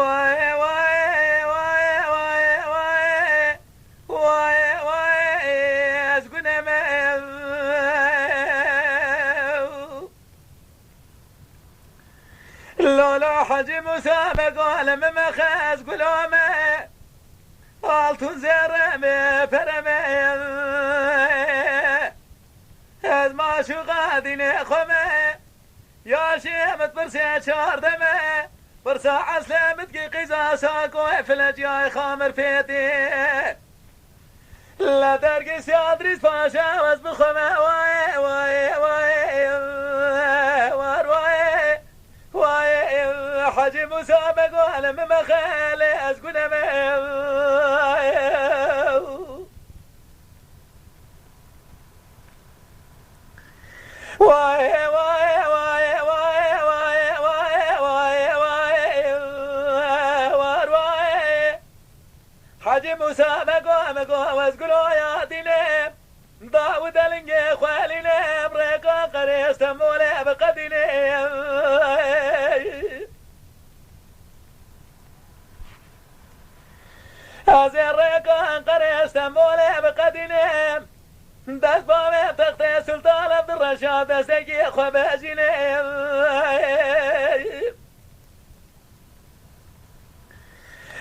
واي واي واي واي واي واي واي اسقنا لولا حجي مسابق ولا مخاز قلومه قالتو زرمي فرمي از ما شو غادي خمه يا شيمت برسي شهر دمه برسا عسلمت كي قيزا ساقو فلج يا خامر فيتي لا درقس يا ادريس باشا واز بخمه واي واي واي واي واي حجي مسابق ولا مخالي اسقنا واي واي واي واي واي واي واي واي واي حجي مسابق ومقوى واسقلوا يا دينيم ضاود الانجي خوالينيم ريقا قريس تمولي بقدينيم هذه الريقا قريس تمولي بقدينيم دست بامي تختي سلطان عبد الرشاد دستكي خبازينيم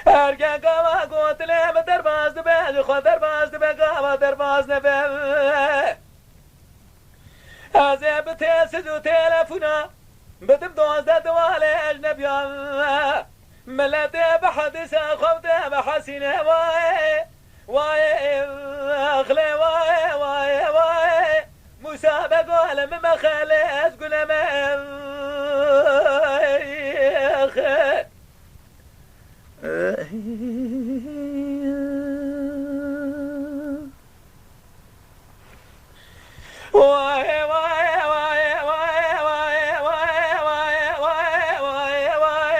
ارجع قاما قوت لي درباز دبي خو درباز دبي قاما درباز نبي هذا بتسد وتلفونا بدم دوز دوالي اجنبيا ملاتي بحدث خوته بحسينه واي واي اخلي واي واي واي مسابق ولا مخالي اسقنا اخي واي واي واي واي واي واي واي واي واي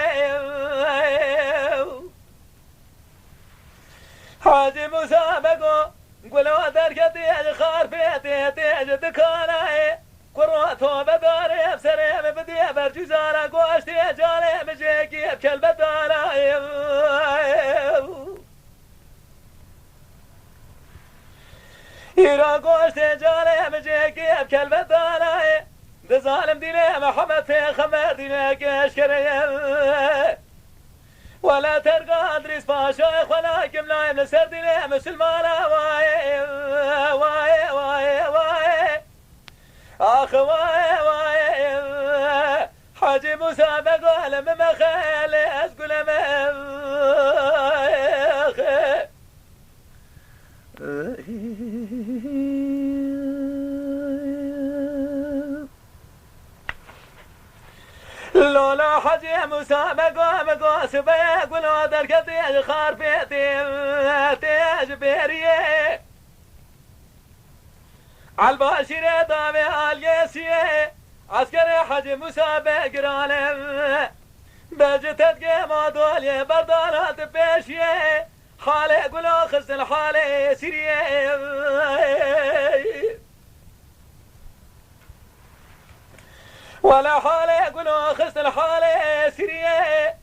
حاجي مسابق قولوا دركتي خار فيتي تيج دكاناي قروتو بداري بسريم بدي برجزانا قوشتي جالي مجيكي بكل بداراي يرا قوشتي جالي مجيكي بكل بداراي دظالم ديني محمد في خمر ديني كشكري ولا ترقى ادريس باشايخ ولا كملايم لسر ديني مسلمانا واي واي واي واي اخ واي واي حاجي مسابق ولا مخالي اسقل اخي لولا حجي مسابق ومقاس بيق ولو دركتي خار فيتي تيج بيريه عالباشرة دامي اليسيه عسكري حجي مسابق رالم بجتت قيمة دولي بردانات بيشيه حالي قلو خز الحالي سيريه ولا حالي قولوا خست الحالي سريه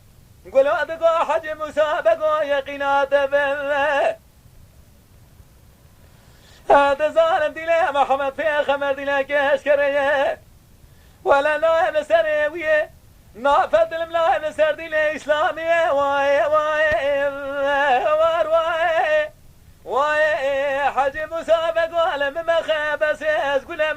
قولوا دقوا حجي مسابقوا يقينات بالله هذا ظالم ديلي محمد في خمر ديلي كشكريه ولا نايم سريويه نافذ الملايم سر ديلي اسلاميه واي واي واي واي حجي مسابقوا لم مخابس يقول